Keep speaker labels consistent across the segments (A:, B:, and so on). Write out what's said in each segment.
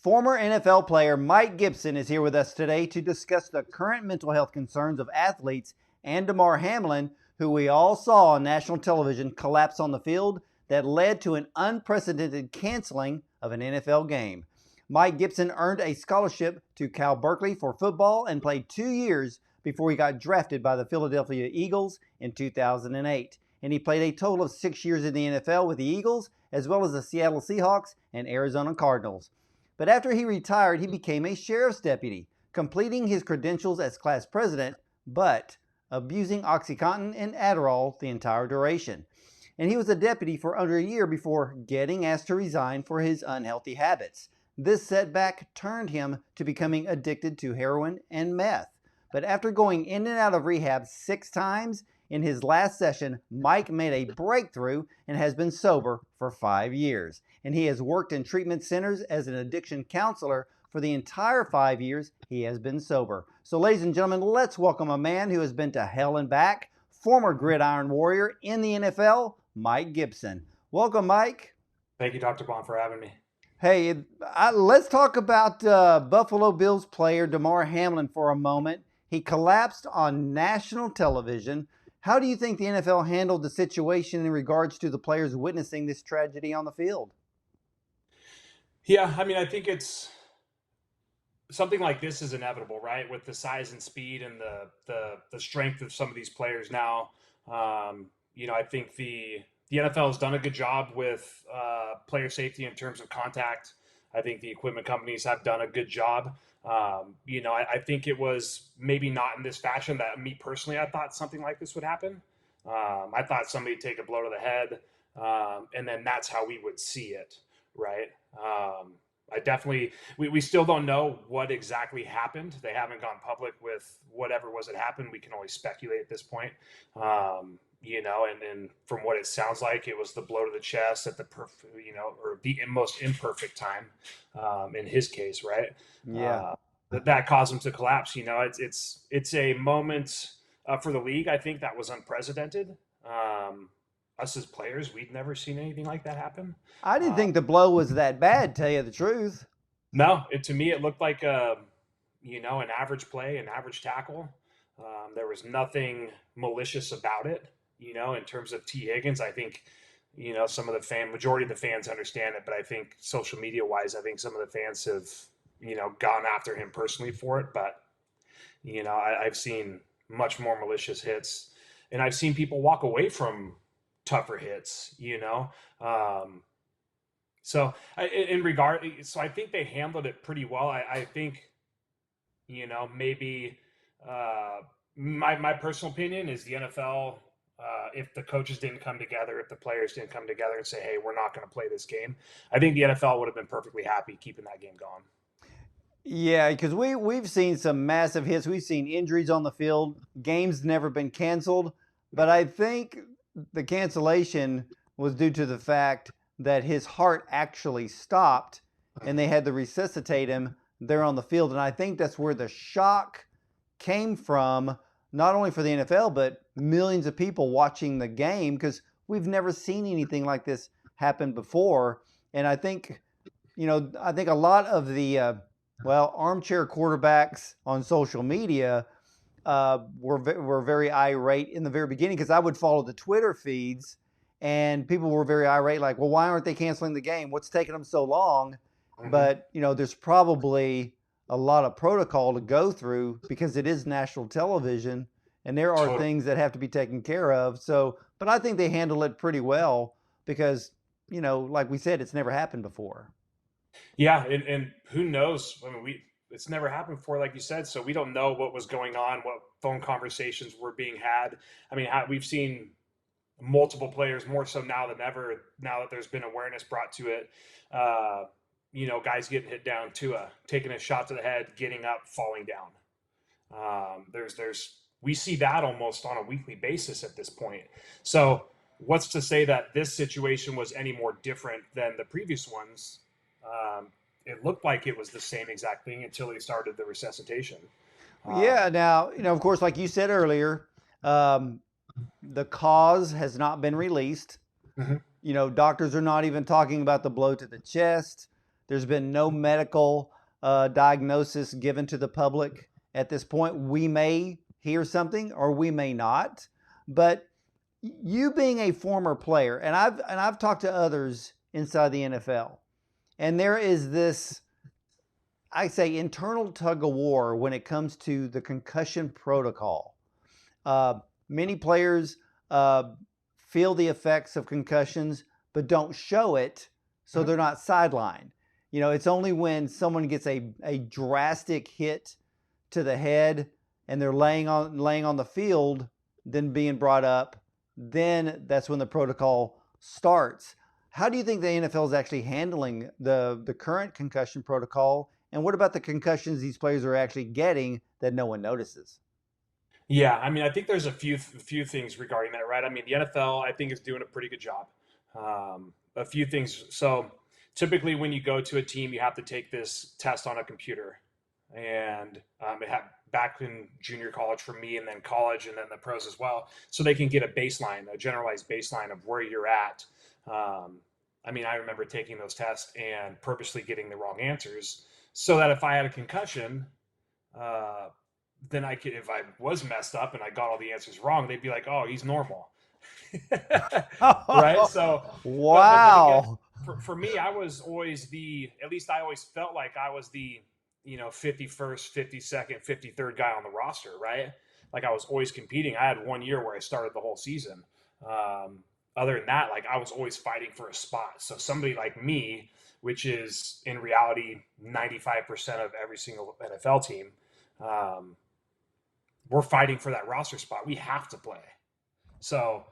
A: Former NFL player Mike Gibson is here with us today to discuss the current mental health concerns of athletes and Damar Hamlin, who we all saw on national television collapse on the field that led to an unprecedented canceling of an NFL game. Mike Gibson earned a scholarship to Cal-Berkeley for football and played 2 years before he got drafted by the Philadelphia Eagles in 2008. And he played a total of 6 years in the NFL with the Eagles, as well as the Seattle Seahawks and Arizona Cardinals. But after he retired, he became a sheriff's deputy, completing his credentials as class president, but abusing OxyContin and adderall the entire duration. And he was a deputy for under a year before getting asked to resign for his unhealthy habits. This setback turned him to becoming addicted to heroin and meth. But after going in and out of rehab 6 times, in his last session, Mike made a breakthrough and has been sober for 5 years. And he has worked in treatment centers as an addiction counselor for the entire 5 years he has been sober. So ladies and gentlemen, let's welcome a man who has been to hell and back, former gridiron warrior in the NFL, Mike Gibson. Welcome, Mike.
B: Thank you, Dr. Bond, for having me.
A: Hey, let's talk about Buffalo Bills player Damar Hamlin for a moment. He collapsed on national television. How do you think the NFL handled the situation in regards to the players witnessing this tragedy on the field?
B: Yeah, I mean, I think it's something like this is inevitable, right? With the size and speed and the strength of some of these players now. I think the NFL has done a good job with player safety in terms of contact. I think the equipment companies have done a good job. I think it was maybe not in this fashion that me personally, I thought something like this would happen. I thought somebody would take a blow to the head, and then that's how we would see it, right? We still don't know what exactly happened. They haven't gone public with whatever was it happened. We can only speculate at this point. And from what it sounds like, it was the blow to the chest at the or the most imperfect time, in his case, right?
A: Yeah.
B: That caused him to collapse. It's a moment for the league. I think that was unprecedented. Us as players, we'd never seen anything like that happen.
A: I didn't think the blow was that bad, tell you the truth.
B: No, to me, it looked like an average play, an average tackle. There was nothing malicious about it. In terms of T. Higgins, I think, some of the majority of the fans understand it, but I think social media wise, I think some of the fans have, gone after him personally for it. But, I've seen much more malicious hits, and I've seen people walk away from tougher hits, So I think they handled it pretty well. I think, maybe my personal opinion is the NFL, if the coaches didn't come together, if the players didn't come together and say, hey, we're not going to play this game, I think the NFL would have been perfectly happy keeping that game going.
A: Yeah, because we've seen some massive hits. We've seen injuries on the field. Games never been canceled. But I think the cancellation was due to the fact that his heart actually stopped and they had to resuscitate him there on the field. And I think that's where the shock came from, not only for the NFL, but millions of people watching the game, because we've never seen anything like this happen before. And I think, a lot of the, armchair quarterbacks on social media were very irate in the very beginning, because I would follow the Twitter feeds and people were very irate, like, well, why aren't they canceling the game? What's taking them so long? Mm-hmm. But, there's probably a lot of protocol to go through because it is national television and there are things that have to be taken care of. So, but I think they handle it pretty well because, like we said, it's never happened before.
B: Yeah. And who knows? I mean, it's never happened before, like you said, so we don't know what was going on, what phone conversations were being had. I mean, we've seen multiple players, more so now than ever, now that there's been awareness brought to it. Guys getting hit down, taking a shot to the head, getting up, falling down. We see that almost on a weekly basis at this point. So what's to say that this situation was any more different than the previous ones? It looked like it was the same exact thing until they started the resuscitation.
A: Yeah. Now, of course, like you said earlier, the cause has not been released. Mm-hmm. Doctors are not even talking about the blow to the chest. There's been no medical diagnosis given to the public at this point. We may hear something or we may not, but you being a former player, and I've talked to others inside the NFL, and there is this, I say, internal tug of war when it comes to the concussion protocol. Many players feel the effects of concussions, but don't show it, so they're not sidelined. You know, it's only when someone gets a drastic hit to the head and they're laying on the field, then being brought up, then that's when the protocol starts. How do you think the NFL is actually handling the current concussion protocol? And what about the concussions these players are actually getting that no one notices?
B: Yeah, I mean, I think there's a few things regarding that, right? I mean, the NFL, I think, is doing a pretty good job. A few things. So typically, when you go to a team, you have to take this test on a computer, and it had back in junior college for me, and then college, and then the pros as well, so they can get a baseline, a generalized baseline of where you're at. I mean, I remember taking those tests and purposely getting the wrong answers, so that if I had a concussion, uh, then I could, if I was messed up and I got all the answers wrong, they'd be like, "Oh, he's normal," right? So, but then again,
A: Wow.
B: for me, I was always at least I always felt like I was the 51st, 52nd, 53rd guy on the roster, right? Like I was always competing. I had 1 year where I started the whole season. Um, Other than that, like I was always fighting for a spot. So somebody like me, which is in reality 95% of every single NFL team, um, we're fighting for that roster spot. We have to play. So,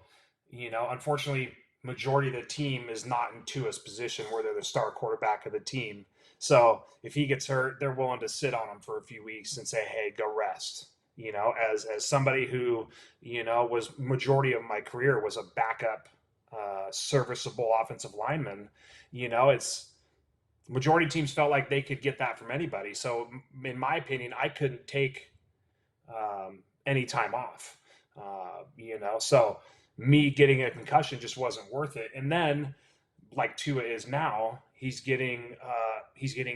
B: unfortunately, majority of the team is not in Tua's position where they're the star quarterback of the team. So if he gets hurt, they're willing to sit on him for a few weeks and say, "Hey, go rest." As somebody who, was majority of my career was a backup, serviceable offensive lineman. It's majority teams felt like they could get that from anybody. So in my opinion, I couldn't take any time off. So me getting a concussion just wasn't worth it. And then, like Tua is now, he's getting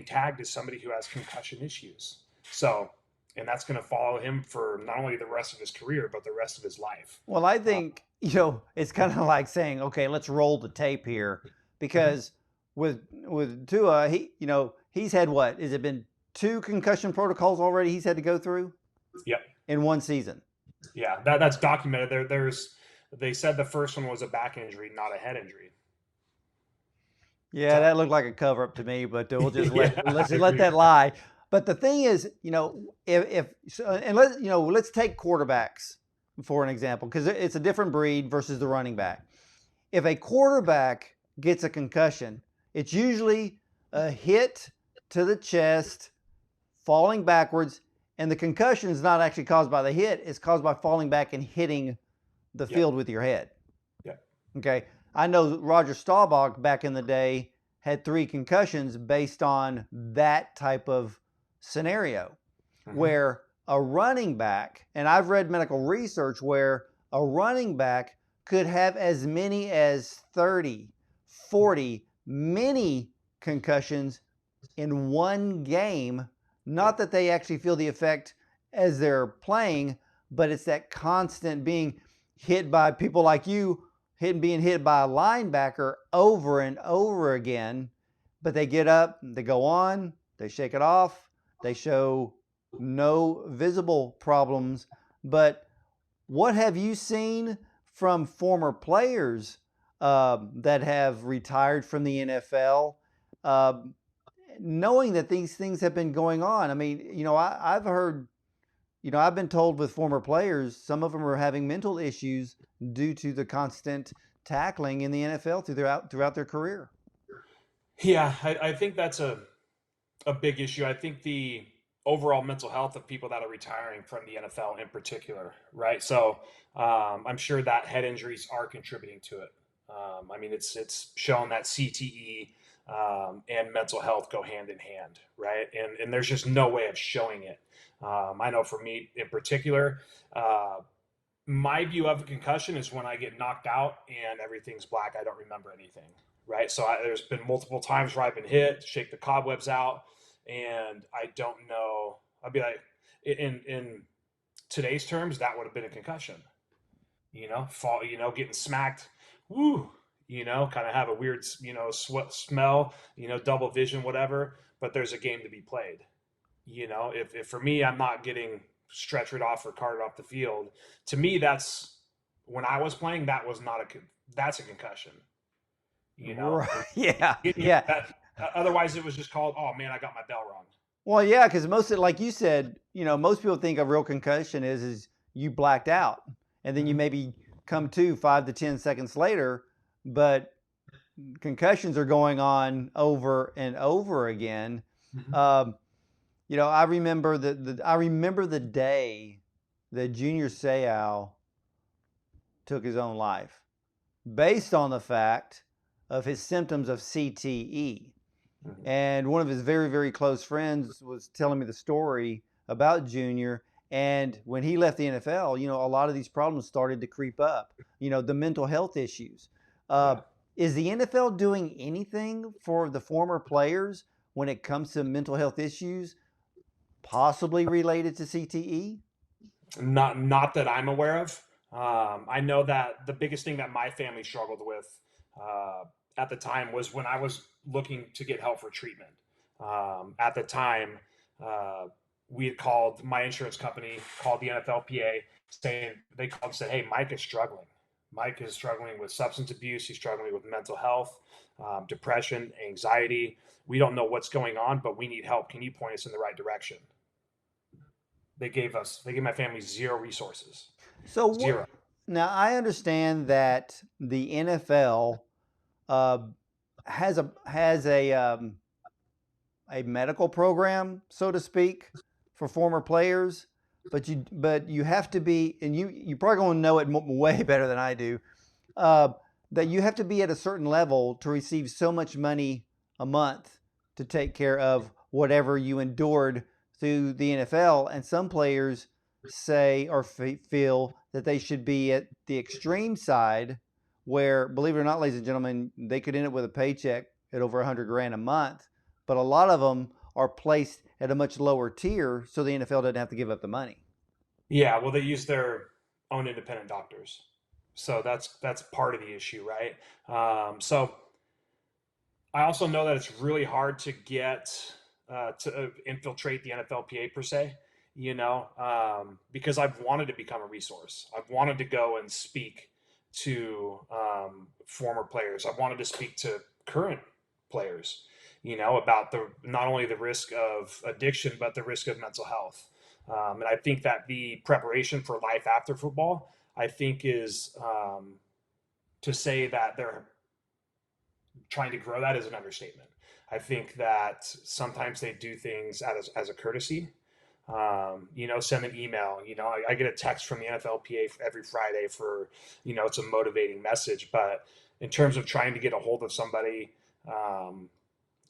B: tagged as somebody who has concussion issues. So, and that's going to follow him for not only the rest of his career but the rest of his life.
A: Well, I think, it's kind of like saying, okay, let's roll the tape here, because with Tua, he's had what? Has it been 2 concussion protocols already he's had to go through
B: Yep.
A: in one season?
B: Yeah, that's documented. They said the first one was a back injury, not a head injury.
A: Yeah,
B: So,
A: that looked like a cover up to me, but we'll just
B: yeah,
A: let's
B: I
A: just let
B: agree.
A: that lie. But the thing is, if and let's take quarterbacks for an example, because it's a different breed versus the running back. If a quarterback gets a concussion, it's usually a hit to the chest, falling backwards, and the concussion is not actually caused by the hit, it's caused by falling back and hitting the
B: Yep.
A: field with your head.
B: Yep.
A: Okay. I know Roger Staubach back in the day had 3 concussions based on that type of scenario, where a running back, and I've read medical research where a running back could have as many as 30, 40, many concussions in one game. Not that they actually feel the effect as they're playing, but it's that constant being hit by people like you, being hit by a linebacker over and over again. But they get up, they go on, they shake it off, they show no visible problems. But what have you seen from former players that have retired from the NFL, uh, knowing that these things have been going on? I mean, I've heard, I've been told with former players, some of them are having mental issues due to the constant tackling in the NFL throughout their career.
B: Yeah, I think that's a big issue. I think the overall mental health of people that are retiring from the NFL in particular, right? So I'm sure that head injuries are contributing to it. I mean, it's shown that CTE and mental health go hand in hand, right? And there's just no way of showing it. I know for me in particular, my view of a concussion is when I get knocked out and everything's black. I don't remember anything, right? So there's been multiple times where I've been hit, shake the cobwebs out, and I don't know. I'd be like, in today's terms, that would have been a concussion. Fall, getting smacked, woo, kind of have a weird, smell, double vision, whatever. But there's a game to be played. If for me, I'm not getting stretchered off or carted off the field. To me, that's when I was playing. That was not that's a concussion.
A: Right. Yeah. Yeah.
B: Otherwise, it was just called, oh man, I got my bell wrong.
A: Well, yeah, because most of, like you said, most people think a real concussion is you blacked out, and then you maybe come to 5 to 10 seconds later, but concussions are going on over and over again. I remember the day that Junior Seau took his own life, based on the fact of his symptoms of CTE. And one of his very, very close friends was telling me the story about Junior. And when he left the NFL, a lot of these problems started to creep up, the mental health issues. Is the NFL doing anything for the former players when it comes to mental health issues, possibly related to CTE?
B: Not that I'm aware of. I know that the biggest thing that my family struggled with at the time was when I was looking to get help for treatment. At the time, we had called my insurance company, called the NFLPA, saying they called and said, "Hey, Mike is struggling. Mike is struggling with substance abuse. He's struggling with mental health, depression, anxiety. We don't know what's going on, but we need help. Can you point us in the right direction?" They gave my family zero resources.
A: So
B: Zero.
A: Now I understand that the NFL has a medical program, so to speak, for former players, but you have to be, and you probably going to know it way better than I do, that you have to be at a certain level to receive so much money a month to take care of whatever you endured through the NFL. And some players say or feel that they should be at the extreme side, where, believe it or not, ladies and gentlemen, they could end up with a paycheck at over $100,000 a month. But a lot of them are placed at a much lower tier, so the NFL doesn't have to give up the money.
B: Yeah, well, they use their own independent doctors, so that's part of the issue, right? So I also know that it's really hard to get to infiltrate the NFLPA per se, because I've wanted to become a resource. I've wanted to go and speak to former players. I've wanted to speak to current players, about not only the risk of addiction, but the risk of mental health. And I think that the preparation for life after football, I think, is to say that they're trying to grow that is an understatement. I think that sometimes they do things as a courtesy. Send an email. I get a text from the NFLPA every Friday for, it's a motivating message. But in terms of trying to get a hold of somebody,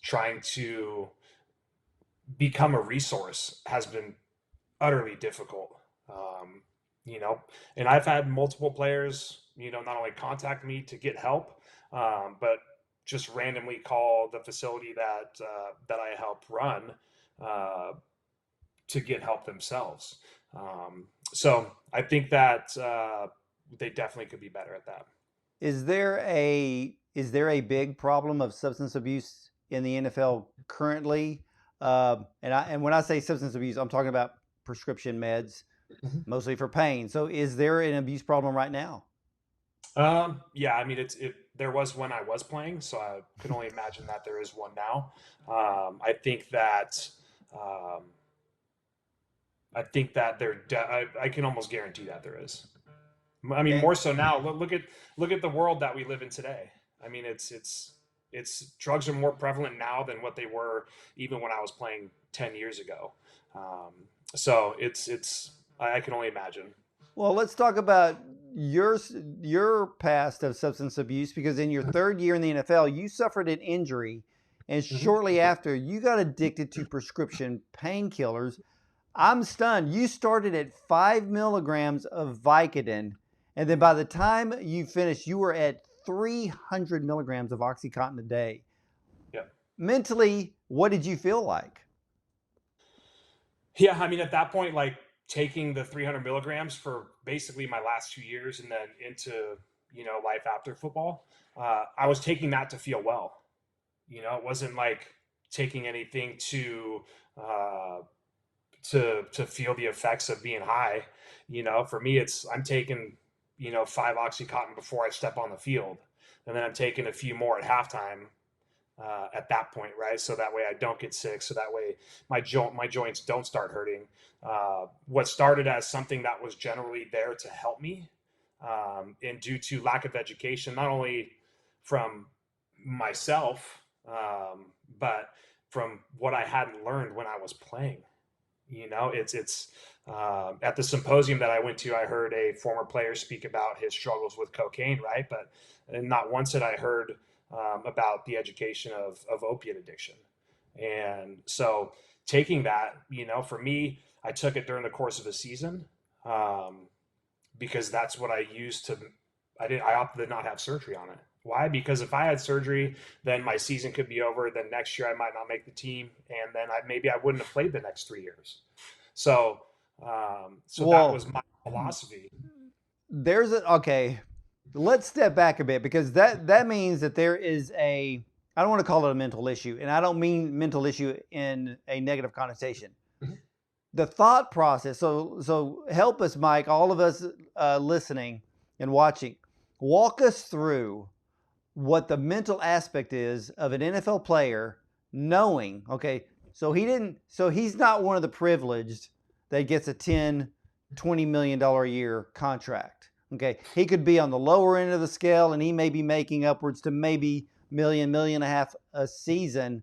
B: trying to become a resource has been utterly difficult. And I've had multiple players, not only contact me to get help, but just randomly call the facility that I help run to get help themselves. So I think that they definitely could be better at that.
A: Is there a big problem of substance abuse in the NFL currently? And when I say substance abuse, I'm talking about prescription meds, mostly for pain. So is there an abuse problem right now?
B: Yeah, I mean, there was when I was playing, so I can only imagine that there is one now. I think that I can almost guarantee that there is. I mean, more so now. Look at the world that we live in today. I mean, it's drugs are more prevalent now than what they were even when I was playing 10 years ago. So I can only imagine.
A: Well, let's talk about your past of substance abuse, because in your third year in the NFL, you suffered an injury, and shortly after, you got addicted to prescription painkillers. I'm stunned. You started at 5 milligrams of Vicodin, and then by the time you finished, you were at 300 milligrams of OxyContin a day.
B: Yeah.
A: Mentally, what did you feel like?
B: Yeah, I mean, at that point, like taking the 300 milligrams for basically my last 2 years and then into, life after football, I was taking that to feel well. It wasn't like taking anything uh, to feel the effects of being high. For me, I'm taking, 5 OxyContin before I step on the field. And then I'm taking a few more at halftime at that point, right? So that way I don't get sick. So that way my joints don't start hurting. What started as something that was generally there to help me, and due to lack of education, not only from myself, but from what I hadn't learned when I was playing. It's at the symposium that I went to, I heard a former player speak about his struggles with cocaine, right? But not once had I heard about the education of opiate addiction. And so taking that, for me, I took it during the course of a season, because that's what I used to. I opted to not have surgery on it. Why? Because if I had surgery, then my season could be over. Then next year I might not make the team, and then maybe I wouldn't have played the next 3 years. So, that was my philosophy.
A: Okay. Let's step back a bit, because that means that there is I don't want to call it a mental issue, and I don't mean mental issue in a negative connotation.
B: Mm-hmm.
A: The thought process. So help us, Mike, all of us listening and watching, walk us through what the mental aspect is of an NFL player knowing, okay, so he's not one of the privileged that gets a $10, $20 million a year contract. Okay, he could be on the lower end of the scale, and he may be making upwards to maybe $1.5 million a season.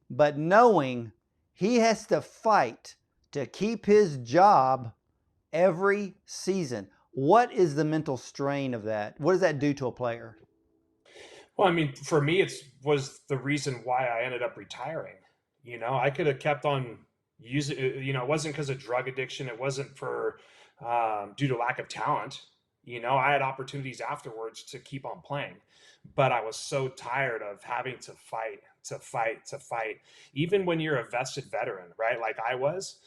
A: But knowing he has to fight to keep his job every season, what is the mental strain of that? What does that do to a player?
B: Well, I mean, for me, it was the reason why I ended up retiring. I could have kept on using. It wasn't because of drug addiction. It wasn't for due to lack of talent. I had opportunities afterwards to keep on playing, but I was so tired of having to fight. Even when you're a vested veteran, right? Like I was.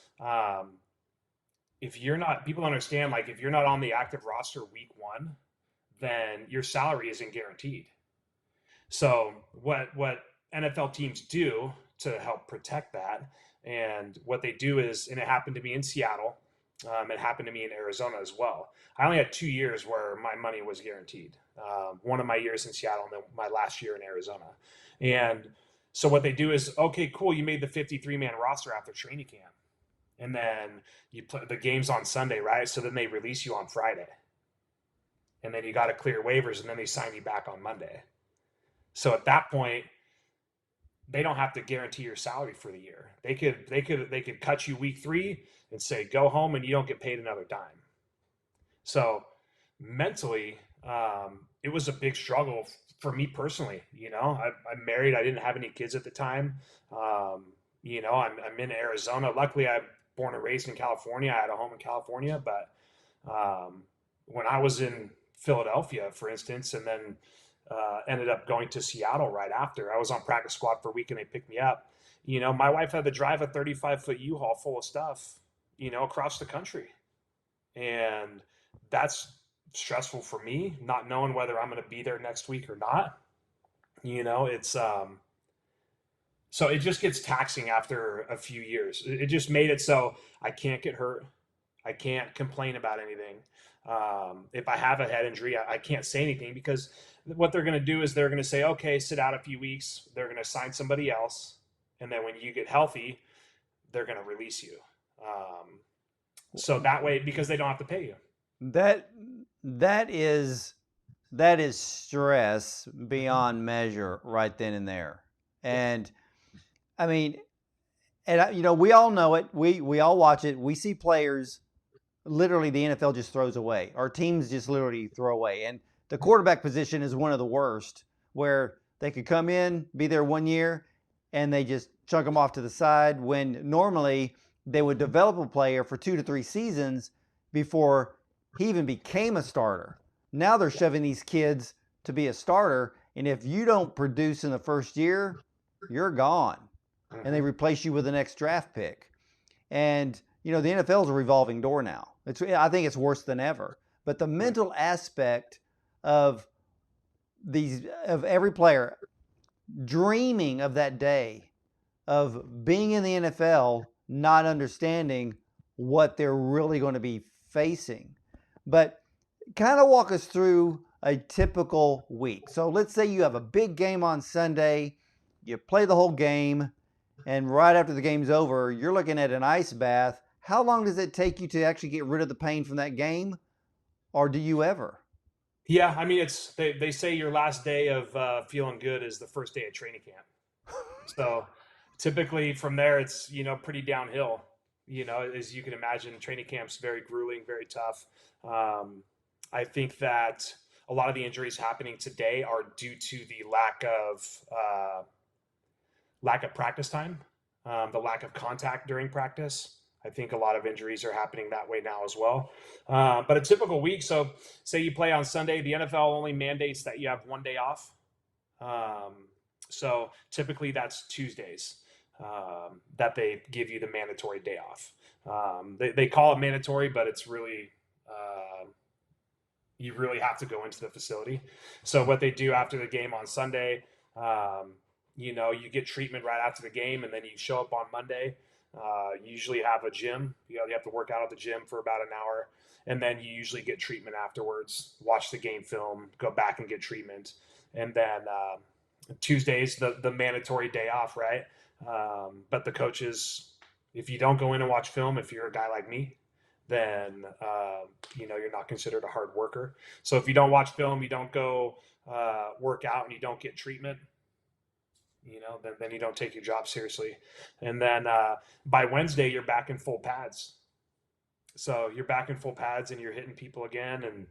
B: If you're not, people understand. Like if you're not on the active roster week one, then your salary isn't guaranteed. So what NFL teams do to help protect that, and what they do is, and it happened to me in Seattle, it happened to me in Arizona as well. I only had 2 years where my money was guaranteed. One of my years in Seattle, and then my last year in Arizona. And so what they do is, okay, cool, you made the 53-man roster after training camp, and then you play the games on Sunday, right? So then they release you on Friday, and then you got to clear waivers, and then they sign you back on Monday. So at that point, they don't have to guarantee your salary for the year. They could cut you week 3 and say go home and you don't get paid another dime. So mentally, it was a big struggle for me personally. I'm married. I didn't have any kids at the time. I'm in Arizona. Luckily, I'm born and raised in California. I had a home in California, but when I was in Philadelphia, for instance, and then ended up going to Seattle right after. I was on practice squad for a week and they picked me up. My wife had to drive a 35-foot U-Haul full of stuff, across the country. And that's stressful for me, not knowing whether I'm going to be there next week or not. It's so it just gets taxing after a few years. It just made it so I can't get hurt. I can't complain about anything. If I have a head injury, I can't say anything, because what they're going to do is they're going to say, okay, sit out a few weeks. They're going to sign somebody else. And then when you get healthy, they're going to release you. So that way, because they don't have to pay you.
A: That is stress beyond measure right then and there. And I mean, and we all know it. We all watch it. We see players, literally the NFL just throws away. Our teams just literally throw away. And the quarterback position is one of the worst, where they could come in, be there 1 year, and they just chunk them off to the side, when normally they would develop a player for 2 to 3 seasons before he even became a starter. Now they're shoving these kids to be a starter. And if you don't produce in the first year, you're gone. And they replace you with the next draft pick. And, the NFL is a revolving door now. I think it's worse than ever. But the mental aspect of every player dreaming of that day of being in the NFL, not understanding what they're really going to be facing. But kind of walk us through a typical week. So let's say you have a big game on Sunday, you play the whole game, and right after the game's over, you're looking at an ice bath. How long does it take you to actually get rid of the pain from that game? Or do you ever?
B: Yeah, I mean, they say your last day of feeling good is the first day of training camp. So typically from there, it's, pretty downhill. As you can imagine, training camp's very grueling, very tough. I think that a lot of the injuries happening today are due to the lack of practice time, the lack of contact during practice. I think a lot of injuries are happening that way now as well. But a typical week, so say you play on Sunday, the NFL only mandates that you have one day off. So typically that's Tuesdays that they give you the mandatory day off. They call it mandatory, but it's really, you really have to go into the facility. So what they do after the game on Sunday, you get treatment right after the game, and then you show up on Monday. You usually have a gym. You have to work out at the gym for about an hour, and then you usually get treatment afterwards. Watch the game film, go back and get treatment, and then Tuesdays the mandatory day off, right? But the coaches, if you don't go in and watch film, if you're a guy like me, then you're not considered a hard worker. So if you don't watch film, you don't go work out, and you don't get treatment, then you don't take your job seriously. And then by Wednesday, you're back in full pads. So you're back in full pads and you're hitting people again. And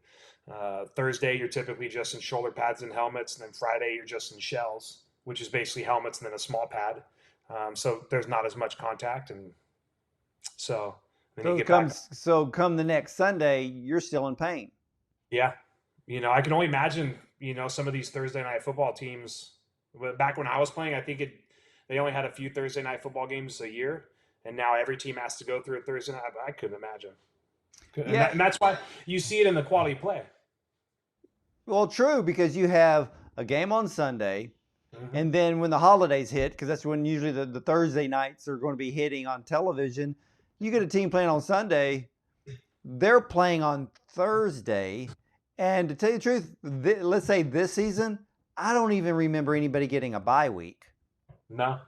B: Thursday, you're typically just in shoulder pads and helmets. And then Friday, you're just in shells, which is basically helmets and then a small pad. So there's not as much contact. And so then you get back.
A: So come the next Sunday, you're still in pain.
B: Yeah. I can only imagine, some of these Thursday night football teams. Back when I was playing, I think they only had a few Thursday night football games a year, and now every team has to go through a Thursday night. I couldn't imagine. Yeah. And that's why you see it in the quality play.
A: Well, true, because you have a game on Sunday, and then when the holidays hit, because that's when usually the Thursday nights are going to be hitting on television, you get a team playing on Sunday, they're playing on Thursday, and to tell you the truth, let's say this season, I don't even remember anybody getting a bye week.
B: No.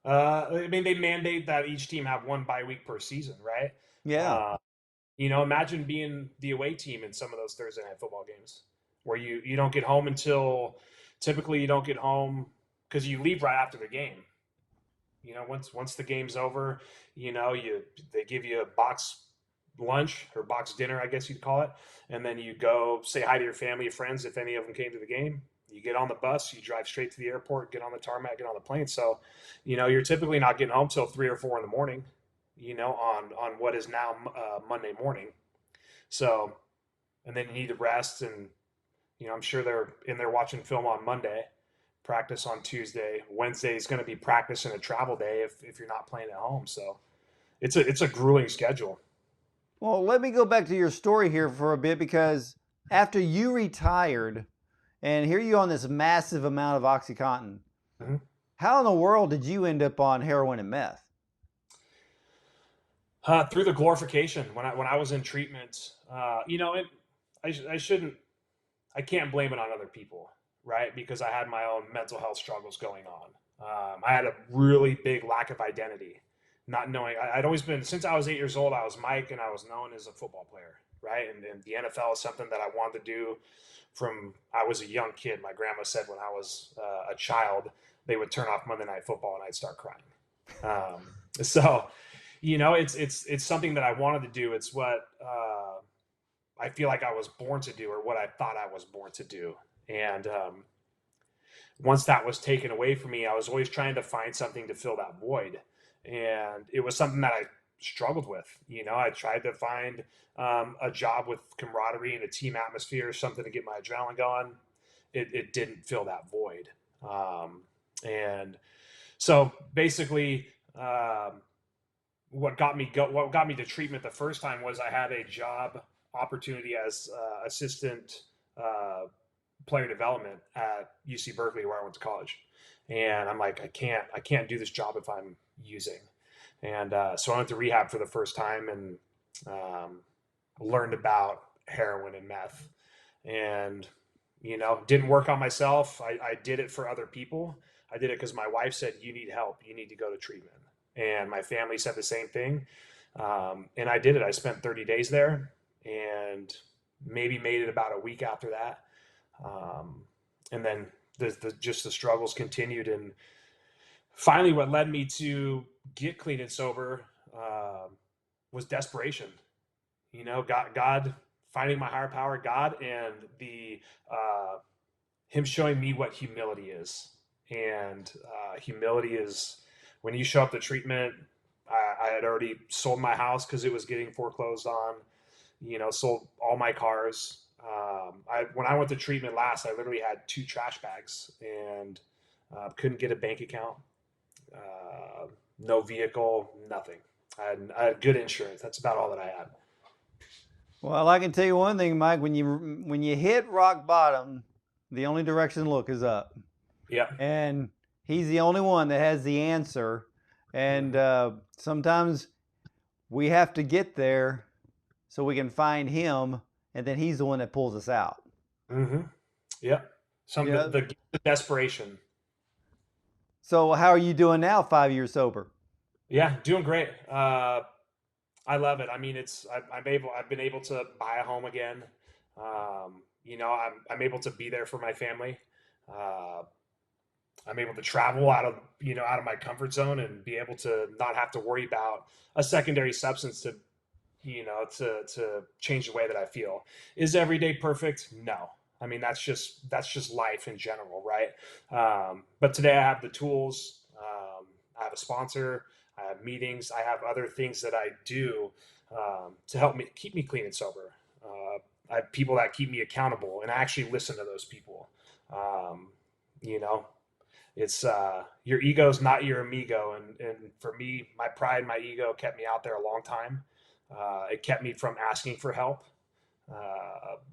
B: I mean, they mandate that each team have one bye week per season, right?
A: Yeah.
B: Imagine being the away team in some of those Thursday night football games where you don't get home typically you don't get home because you leave right after the game. Once the game's over, they give you a box lunch or box dinner, I guess you'd call it. And then you go say hi to your family, your friends, if any of them came to the game. You get on the bus, you drive straight to the airport, get on the tarmac, get on the plane. So, you're typically not getting home till 3 or 4 in the morning, on what is now Monday morning. So, and then you need to rest. And, I'm sure they're in there watching film on Monday, practice on Tuesday. Wednesday is going to be practice and a travel day if you're not playing at home. So it's a grueling schedule.
A: Well, let me go back to your story here for a bit, because after you retired, and here you on this massive amount of OxyContin, how in the world did you end up on heroin and meth?
B: Through the glorification. When I was in treatment, I can't blame it on other people, right? Because I had my own mental health struggles going on. I had a really big lack of identity, not knowing. I'd always been, since I was 8 years old, I was Mike, and I was known as a football player, right? And the NFL is something that I wanted to do from I was a young kid. My grandma said when I was a child, they would turn off Monday Night Football and I'd start crying. So, it's something that I wanted to do. It's what I feel like I was born to do, or what I thought I was born to do. And once that was taken away from me, I was always trying to find something to fill that void. And it was something that I struggled with. I tried to find a job with camaraderie and a team atmosphere, something to get my adrenaline going. it didn't fill that void. And so basically, what got me to treatment the first time was I had a job opportunity as assistant player development at UC Berkeley, where I went to college. And I'm like, I can't do this job if I'm using. And so I went to rehab for the first time and learned about heroin and meth. And didn't work on myself. I did it for other people. I did it because my wife said, you need help. You need to go to treatment. And my family said the same thing. And I did it. I spent 30 days there and maybe made it about a week after that. And then just the struggles continued. And finally, what led me to get clean and sober was desperation. God finding my higher power, God, and him showing me what humility is. And humility is when you show up to treatment. I had already sold my house because it was getting foreclosed on. Sold all my cars. When I went to treatment last, I literally had 2 trash bags and couldn't get a bank account, no vehicle, nothing. I had good insurance. That's about all that I had.
A: Well, I can tell you one thing, Mike. When you hit rock bottom, the only direction to look is up.
B: Yeah.
A: And he's the only one that has the answer. And sometimes we have to get there so we can find him, and then he's the one that pulls us out.
B: Mm-hmm. Yeah. The desperation.
A: So how are you doing now, 5 years sober?
B: Yeah, doing great. I love it. I mean, I've been able to buy a home again. I'm able to be there for my family. I'm able to travel out of my comfort zone and be able to not have to worry about a secondary substance to change the way that I feel. Is every day perfect? No. I mean, that's just life in general, right? But today I have the tools. I have a sponsor. I have meetings. I have other things that I do to help me keep me clean and sober. I have people that keep me accountable, and I actually listen to those people. It's your ego's not your amigo, and for me, my pride, my ego kept me out there a long time. It kept me from asking for help,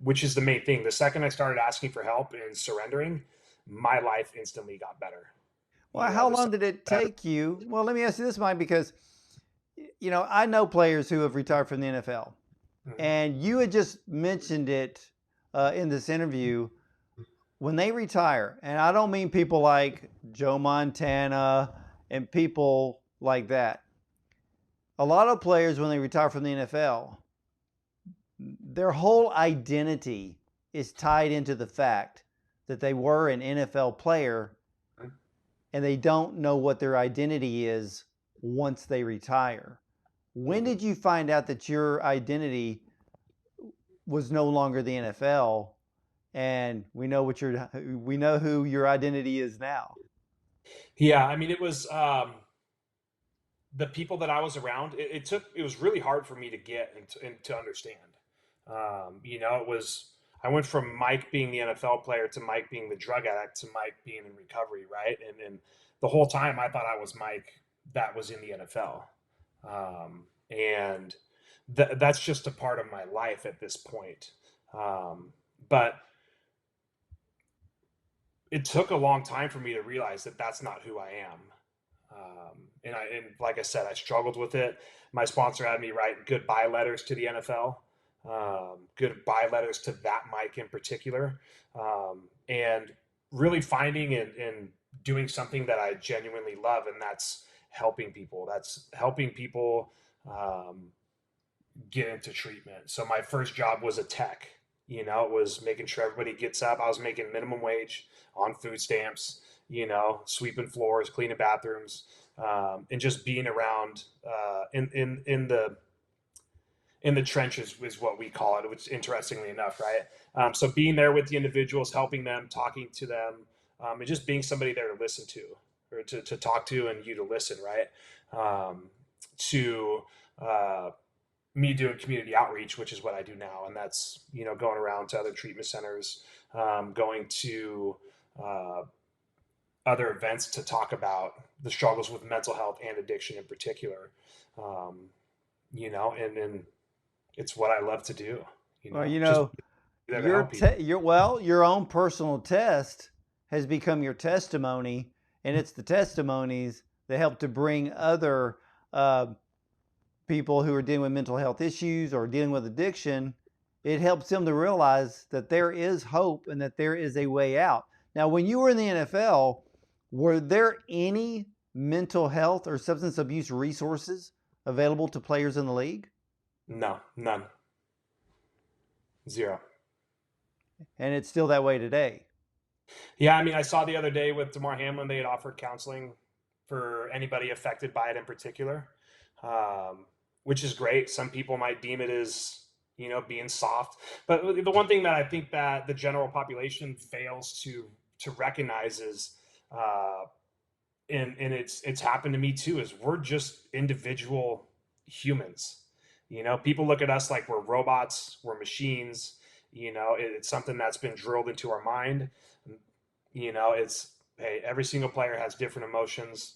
B: which is the main thing. The second I started asking for help and surrendering, my life instantly got better.
A: Well, how long did it take you? Well, let me ask you this, Mike, because I know players who have retired from the NFL, and you had just mentioned it in this interview. When they retire, and I don't mean people like Joe Montana and people like that. A lot of players, when they retire from the NFL, their whole identity is tied into the fact that they were an NFL player, and they don't know what their identity is once they retire. When did you find out that your identity was no longer the NFL, and we know who your identity is now?
B: Yeah, I mean, it was the people that I was around. It was really hard for me to get and to understand. It was. I went from Mike being the NFL player to Mike being the drug addict to Mike being in recovery, right? And the whole time I thought I was Mike that was in the NFL. And that's just a part of my life at this point. But it took a long time for me to realize that that's not who I am. And like I said, I struggled with it. My sponsor had me write goodbye letters to the NFL. Goodbye letters to that Mike in particular, and really finding and doing something that I genuinely love, and that's helping people. That's helping people get into treatment. So my first job was a tech. It was making sure everybody gets up. I was making minimum wage on food stamps, sweeping floors, cleaning bathrooms, and just being around in the trenches is what we call it, which interestingly enough, right? So being there with the individuals, helping them, talking to them, and just being somebody there to listen to, or to talk to, and you to listen, right? To me doing community outreach, which is what I do now, and that's going around to other treatment centers, going to uh, other events to talk about the struggles with mental health and addiction in particular. Um, and it's what I love to do.
A: Well,
B: Just be there to help people.
A: your own personal test has become your testimony, and it's the testimonies that help to bring other uh, people who are dealing with mental health issues or dealing with addiction. It helps them to realize that there is hope and that there is a way out. Now, when you were in the NFL, were there any mental health or substance abuse resources available to players in the league?
B: No, none, zero.
A: And it's still that way today.
B: Yeah, I mean, I saw the other day with Damar Hamlin, they had offered counseling for anybody affected by it in particular, um, which is great. Some people might deem it as being soft, but the one thing that I think that the general population fails to recognize is, uh, and it's happened to me too, is we're just individual humans. People look at us like we're robots, we're machines. It's something that's been drilled into our mind. It's, hey, every single player has different emotions,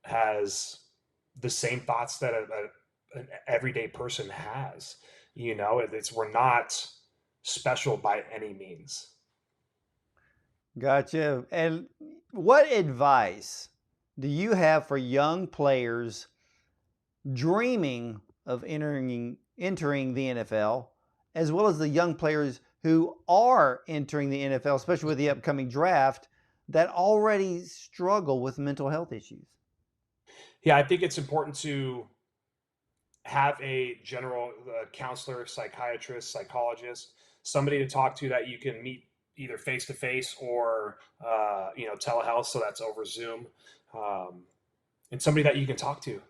B: has the same thoughts that an everyday person has. We're not special by any means.
A: Gotcha. And what advice do you have for young players dreaming of entering the NFL, as well as the young players who are entering the NFL, especially with the upcoming draft, that already struggle with mental health issues?
B: Yeah, I think it's important to have a general counselor, psychiatrist, psychologist, somebody to talk to that you can meet either face to face or telehealth, so that's over Zoom, um, and somebody that you can talk to.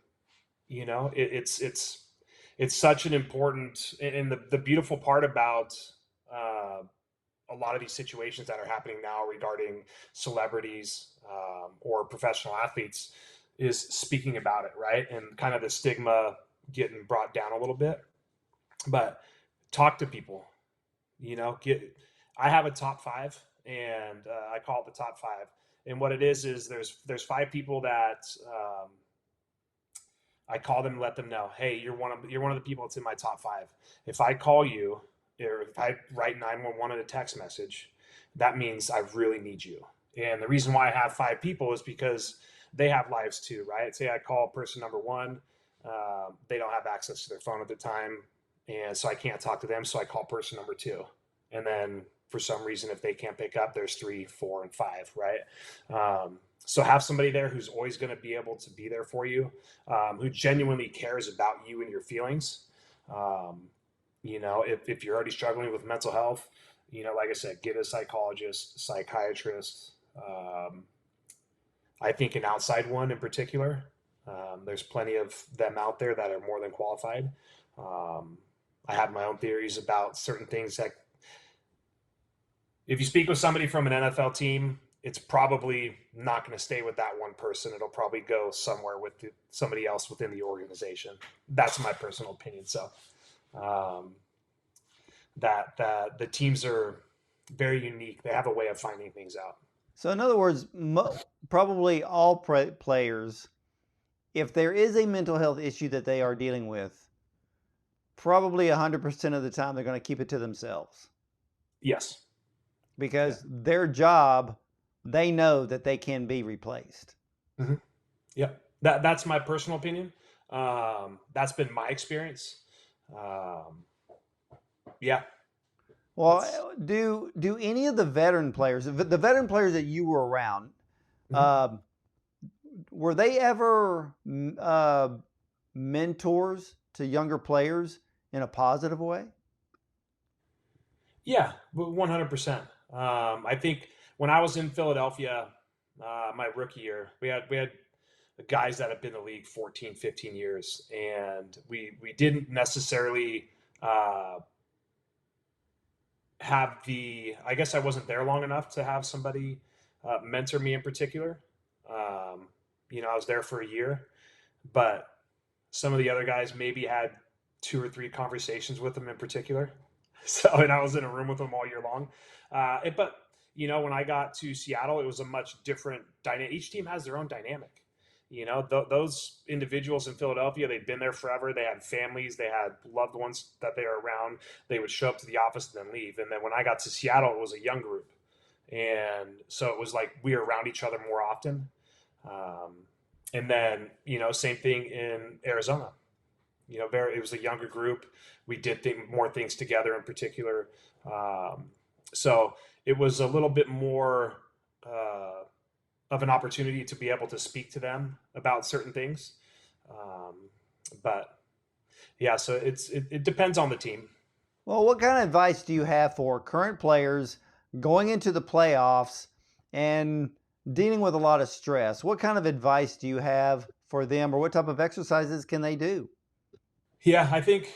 B: It's such an important, and the beautiful part about uh, a lot of these situations that are happening now regarding celebrities, or professional athletes, is speaking about it, right? And kind of the stigma getting brought down a little bit. But talk to people, I have a top five, and I call it the top five. And what it is there's five people that, I call them and let them know, hey, you're one of the people that's in my top five. If I call you, or if I write 911 in a text message, that means I really need you. And the reason why I have five people is because they have lives too, right? Say I call person number one, they don't have access to their phone at the time, and so I can't talk to them. So I call person number two, and then for some reason, if they can't pick up, there's three, four, and five, right? So have somebody there who's always going to be able to be there for you, who genuinely cares about you and your feelings. Um, if you're already struggling with mental health, like I said, get a psychologist, psychiatrist. I think an outside one in particular. There's plenty of them out there that are more than qualified. Um, I have my own theories about certain things that, if you speak with somebody from an NFL team, it's probably not going to stay with that one person. It'll probably go somewhere with somebody else within the organization. That's my personal opinion. So, um, that the teams are very unique. They have a way of finding things out.
A: So, in other words, probably all players, if there is a mental health issue that they are dealing with, probably 100% of the time they're going to keep it to themselves.
B: Yes.
A: Because their job, they know that they can be replaced.
B: Mm-hmm. Yeah, that's my personal opinion. That's been my experience. Yeah.
A: Well, do any of the veteran players that you were around,
B: Mm-hmm.
A: were they ever mentors to younger players in a positive way?
B: Yeah, 100%. I think when I was in Philadelphia, my rookie year, we had guys that have been in the league 14, 15 years, and we didn't necessarily have the. I guess I wasn't there long enough to have somebody mentor me in particular. I was there for a year, but some of the other guys maybe had 2 or 3 conversations with him in particular. So, and I was in a room with him all year long. But when I got to Seattle, it was a much different dynamic. Each team has their own dynamic. Those individuals in Philadelphia, they'd been there forever. They had families, they had loved ones that they were around. They would show up to the office and then leave. And then when I got to Seattle, it was a young group. And so it was like we were around each other more often. And then, same thing in Arizona. It was a younger group. We did more things together in particular. So it was a little bit more of an opportunity to be able to speak to them about certain things. But yeah, so it depends on the team.
A: Well, what kind of advice do you have for current players going into the playoffs and dealing with a lot of stress? What kind of advice do you have for them, or what type of exercises can they do?
B: Yeah, I think,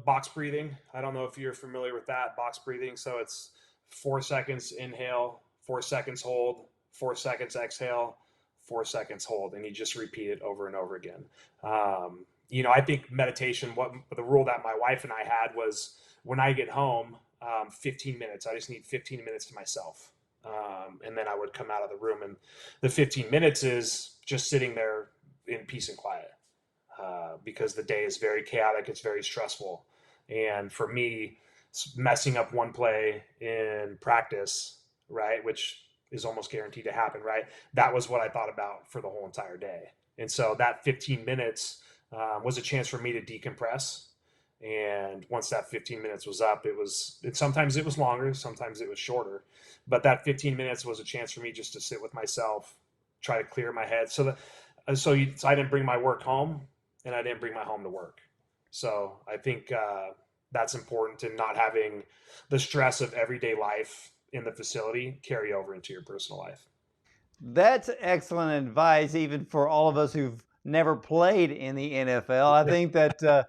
B: box breathing. I don't know if you're familiar with that, box breathing. So it's 4 seconds inhale, 4 seconds hold, 4 seconds exhale, 4 seconds hold, and you just repeat it over and over again. I think meditation, what the rule that my wife and I had was when I get home, 15 minutes. I just need 15 minutes to myself. And then I would come out of the room, and the 15 minutes is just sitting there in peace and quiet. Because the day is very chaotic, it's very stressful. And for me, messing up one play in practice, right, which is almost guaranteed to happen, right, that was what I thought about for the whole entire day. And so that 15 minutes was a chance for me to decompress. And once that 15 minutes was up, sometimes it was longer, sometimes it was shorter, but that 15 minutes was a chance for me just to sit with myself, try to clear my head. So I didn't bring my work home, and I didn't bring my home to work. So I think that's important, to not having the stress of everyday life in the facility carry over into your personal life.
A: That's excellent advice, even for all of us who've never played in the NFL. I think that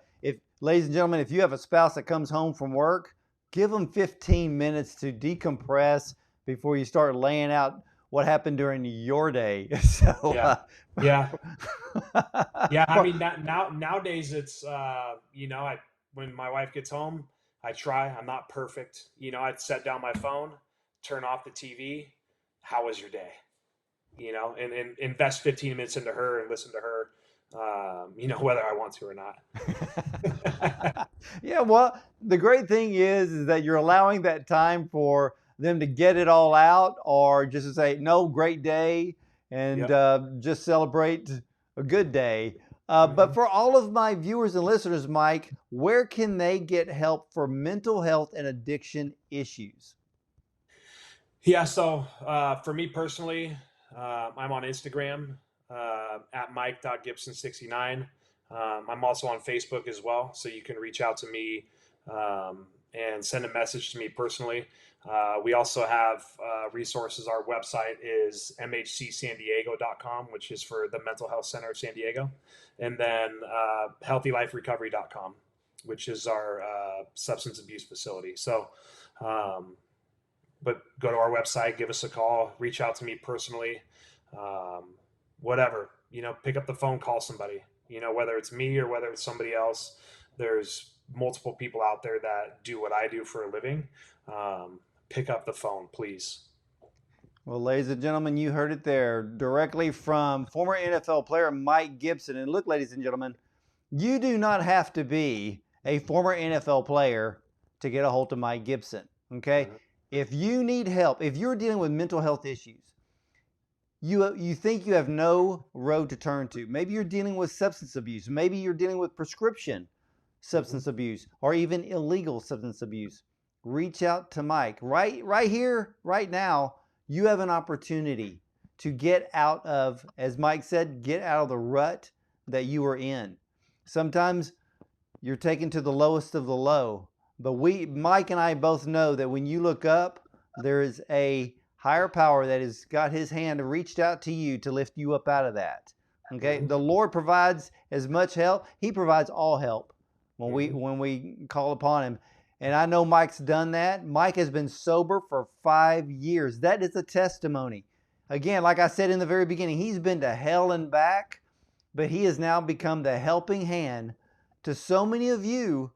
A: ladies and gentlemen, if you have a spouse that comes home from work, give them 15 minutes to decompress before you start laying out what happened during your day. So
B: yeah. I mean, nowadays it's when my wife gets home, I'm not perfect. I'd set down my phone, turn off the TV. How was your day? And invest 15 minutes into her and listen to her, whether I want to or not.
A: Yeah, well, the great thing is that you're allowing that time for them to get it all out, or just to say, no, great day, and just celebrate a good day. But for all of my viewers and listeners, Mike, where can they get help for mental health and addiction issues?
B: Yeah, so for me personally, I'm on Instagram at mike.gibson69. I'm also on Facebook as well, so you can reach out to me and send a message to me personally. We also have resources. Our website is mhcsandiego.com, which is for the Mental Health Center of San Diego. And then healthyliferecovery.com, which is our substance abuse facility. So, but go to our website, give us a call, reach out to me personally, whatever, pick up the phone, call somebody, whether it's me or whether it's somebody else. There's multiple people out there that do what I do for a living. Pick up the phone, please.
A: Well, ladies and gentlemen, you heard it there directly from former NFL player Mike Gibson. And look, ladies and gentlemen, you do not have to be a former NFL player to get a hold of Mike Gibson, okay? Mm-hmm. If you need help, if you're dealing with mental health issues, you think you have no road to turn to. Maybe you're dealing with substance abuse. Maybe you're dealing with prescription substance abuse, or even illegal substance abuse. Reach out to Mike. Right here, right now, you have an opportunity to get out of, as Mike said, get out of the rut that you are in. Sometimes you're taken to the lowest of the low. But Mike and I both know that when you look up, there is a higher power that has got his hand reached out to you to lift you up out of that. Okay? The Lord provides as much help. He provides all help when we call upon him. And I know Mike's done that. Mike has been sober for 5 years. That is a testimony. Again, like I said in the very beginning, he's been to hell and back, but he has now become the helping hand to so many of you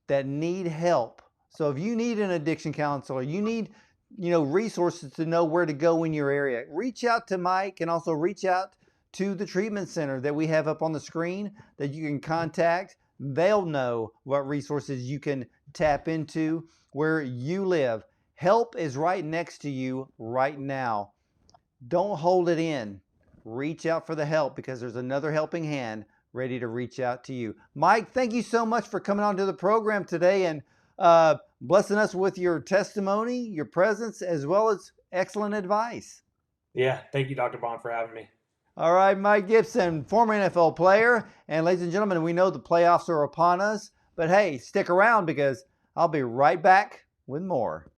A: that need help. So if you need an addiction counselor, you need resources to know where to go in your area, reach out to Mike, and also reach out to the treatment center that we have up on the screen that you can contact. They'll know what resources you can tap into where you live. Help is right next to you right now. Don't hold it in. Reach out for the help, because there's another helping hand ready to reach out to you. Mike, thank you so much for coming on to the program today and blessing us with your testimony, your presence, as well as excellent advice.
B: Yeah, thank you, Dr. Bond, for having me.
A: All right, Mike Gibson, former NFL player. And ladies and gentlemen, we know the playoffs are upon us, but hey, stick around because I'll be right back with more.